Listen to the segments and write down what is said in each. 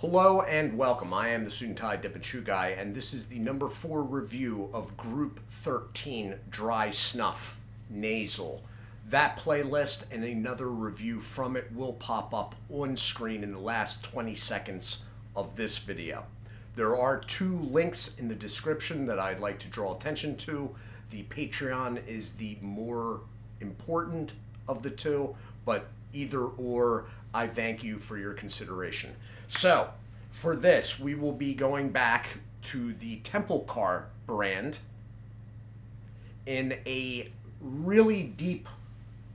Hello and welcome. I am the Suit&Tie Dip&ChewGuy, and this is the number 4 review of Group 13 Dry Snuff Nasal. That playlist and another review from it will pop up on screen in the last 20 seconds of this video. There are 2 links in the description that I'd like to draw attention to. The Patreon is the more important of the 2, but either or, I thank you for your consideration. So, for this, we will be going back to the Temple Car brand in a really deep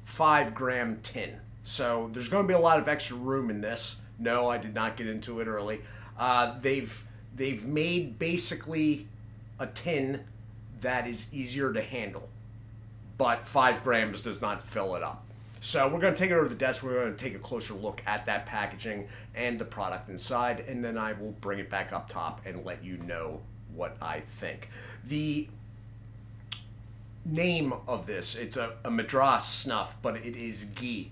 5-gram tin. So, there's going to be a lot of extra room in this. No, I did not get into it early. They've made basically a tin that is easier to handle, but 5 grams does not fill it up. So we're going to take it over to the desk. We're going to take a closer look at that packaging and the product inside, and then I will bring it back up top and let you know what I think. The name of this, it's a Madras snuff, but it is Ghee.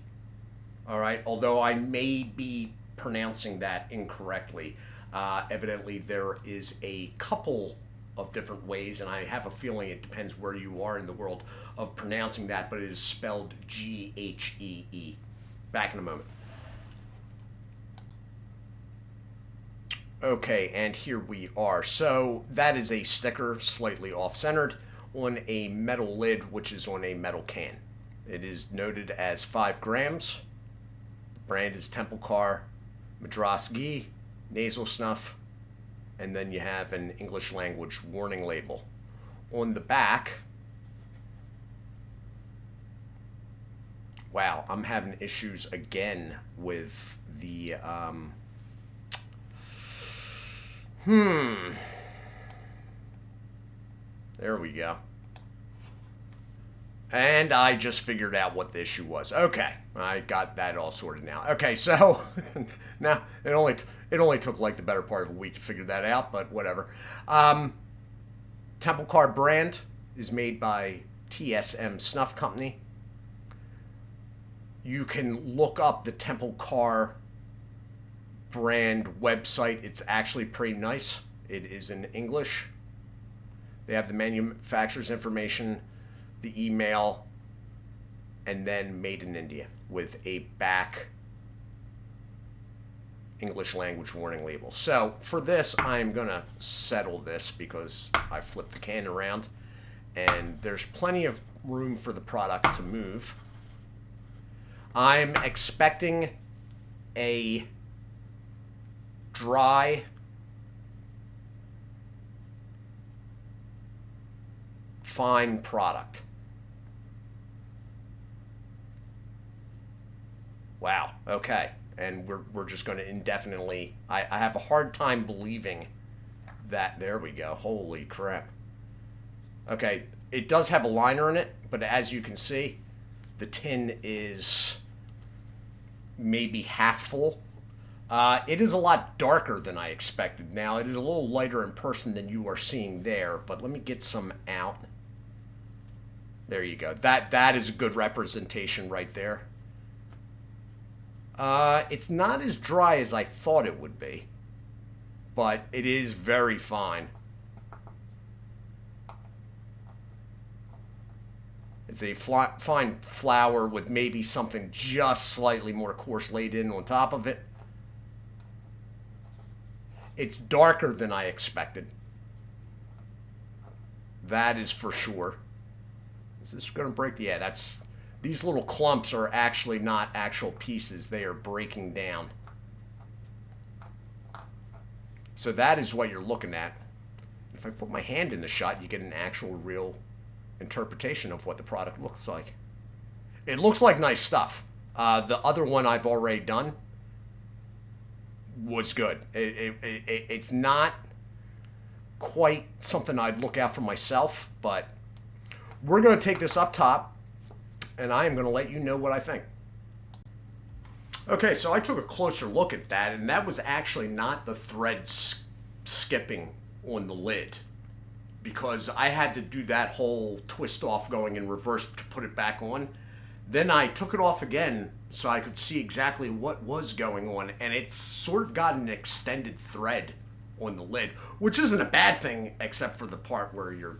All right, although I may be pronouncing that incorrectly. Evidently, there is a couple of different ways, and I have a feeling it depends where you are in the world of pronouncing that, but it is spelled Ghee. Back in a moment. Okay, and here we are. So that is a sticker, slightly off-centered, on a metal lid, which is on a metal can. It is noted as 5 grams. The brand is Temple Car Madras Ghee Nasal Snuff. And then you have an English language warning label. On the back, wow, I'm having issues again with the, there we go. And I just figured out what the issue was. Okay, I got that all sorted now. Okay, so now it only took like the better part of a week to figure that out, but whatever. Temple Car brand is made by TSM Snuff Company. You can look up the Temple Car brand website. It's actually pretty nice. It is in English. They have the manufacturer's information, the email, and then made in India with a back English language warning label. So for this, I'm going to settle this because I flipped the can around and there's plenty of room for the product to move. I'm expecting a dry, fine product. Wow, okay. And we're just going to indefinitely... I have a hard time believing that... There we go. Holy crap. Okay, it does have a liner in it, but as you can see, the tin is maybe half full. It is a lot darker than I expected. Now, it is a little lighter in person than you are seeing there, but let me get some out. There you go. That is a good representation right there. It's not as dry as I thought it would be, but it is very fine. It's a fine flour with maybe something just slightly more coarse laid in on top of it. It's darker than I expected. That is for sure. Is this going to break? Yeah, that's... These little clumps are actually not actual pieces. They are breaking down. So that is what you're looking at. If I put my hand in the shot, you get an actual real interpretation of what the product looks like. It looks like nice stuff. The other one I've already done was good. It's not quite something I'd look out for myself, but we're going to take this up top, and I am going to let you know what I think. Okay, so I took a closer look at that, and that was actually not the thread skipping on the lid, because I had to do that whole twist off going in reverse to put it back on. Then I took it off again so I could see exactly what was going on, and it's sort of got an extended thread on the lid, which isn't a bad thing except for the part where you're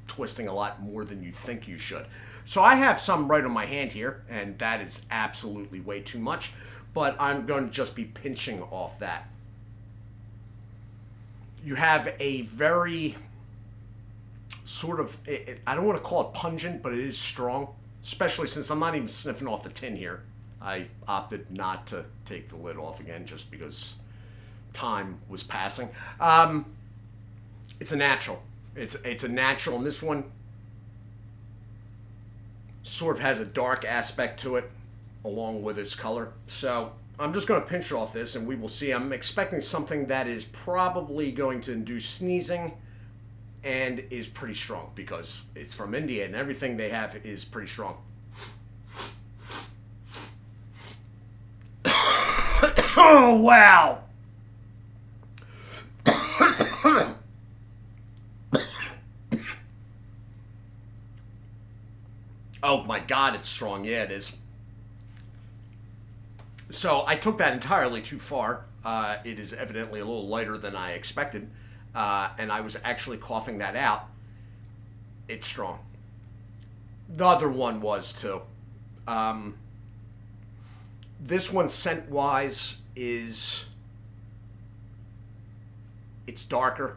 twisting a lot more than you think you should. So I have some right on my hand here, and that is absolutely way too much, but I'm going to just be pinching off that. You have a very sort of, I don't want to call it pungent, but it is strong, especially since I'm not even sniffing off the tin here. I opted not to take the lid off again just because time was passing. It's a natural. It's a natural, and this one sort of has a dark aspect to it along with its color. So I'm just going to pinch off this and we will see. I'm expecting something that is probably going to induce sneezing and is pretty strong because it's from India and everything they have is pretty strong. Oh, wow. Oh my God, it's strong. Yeah, it is. So I took that entirely too far. It is evidently a little lighter than I expected. And I was actually coughing that out. It's strong. The other one was too. This one scent-wise it's darker.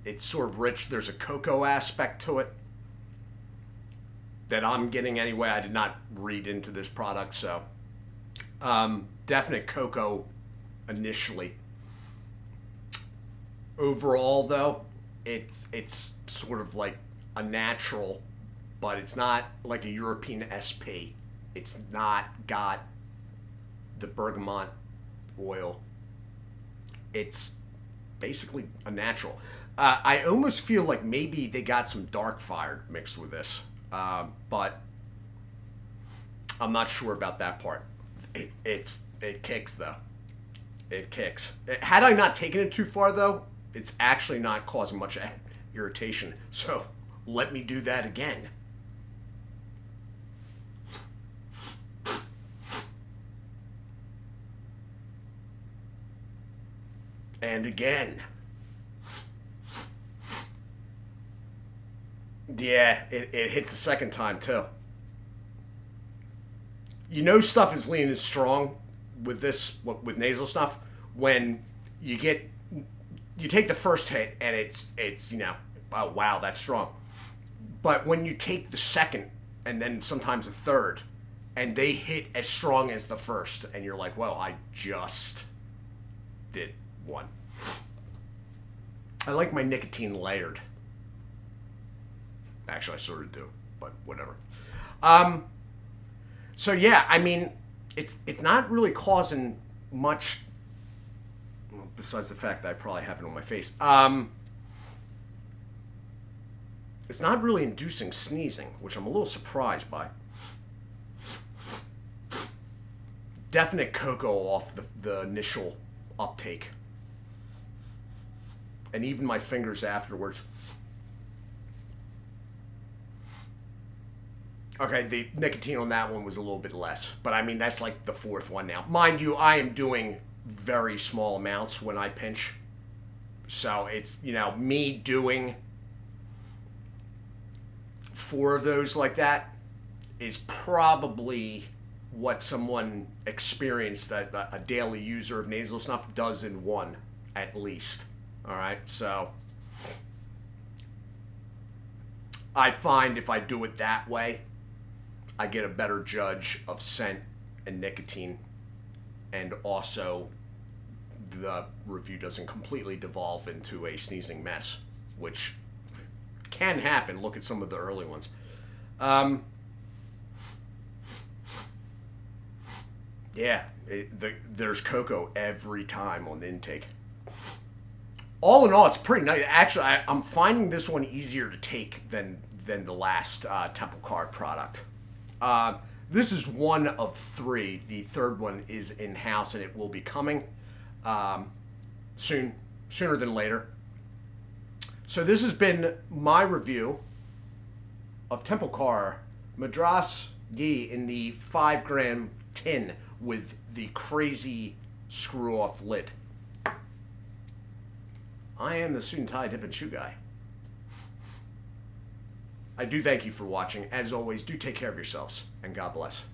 It's sort of rich. There's a cocoa aspect to it that I'm getting anyway. I did not read into this product, so definite cocoa initially. Overall, though, it's sort of like a natural, but it's not like a European SP. It's not got the bergamot oil. It's basically a natural. I almost feel like maybe they got some dark fire mixed with this. But I'm not sure about that part. It kicks though. It kicks. Had I not taken it too far though, it's actually not causing much irritation. So let me do that again. And again. Yeah, it hits the second time too. You know stuff is lean and strong with this, with nasal stuff, when you take the first hit and it's oh wow, that's strong. But when you take the second and then sometimes a third and they hit as strong as the first and you're like, well, I just did one. I like my nicotine layered. Actually, I sort of do, but whatever. So yeah, I mean, it's not really causing much, well, besides the fact that I probably have it on my face. It's not really inducing sneezing, which I'm a little surprised by. Definite cocoa off the initial uptake. And even my fingers afterwards. Okay, the nicotine on that one was a little bit less. But I mean, that's like the fourth one now. Mind you, I am doing very small amounts when I pinch. So it's, me doing 4 of those like that is probably what someone experienced, a daily user of nasal snuff does in 1, at least. All right, so I find if I do it that way, I get a better judge of scent and nicotine, and also the review doesn't completely devolve into a sneezing mess, which can happen. Look at some of the early ones. Yeah, there's cocoa every time on the intake. All in all, it's pretty nice. Actually, I'm finding this one easier to take than the last Temple Card product. This is 1 of 3. The third one is in-house, and it will be coming sooner than later. So this has been my review of Temple Card Madras Ghee in the 5-gram tin with the crazy screw-off lid. I am the Suit&Tie Dip and Chew Guy. I do thank you for watching. As always, do take care of yourselves, and God bless.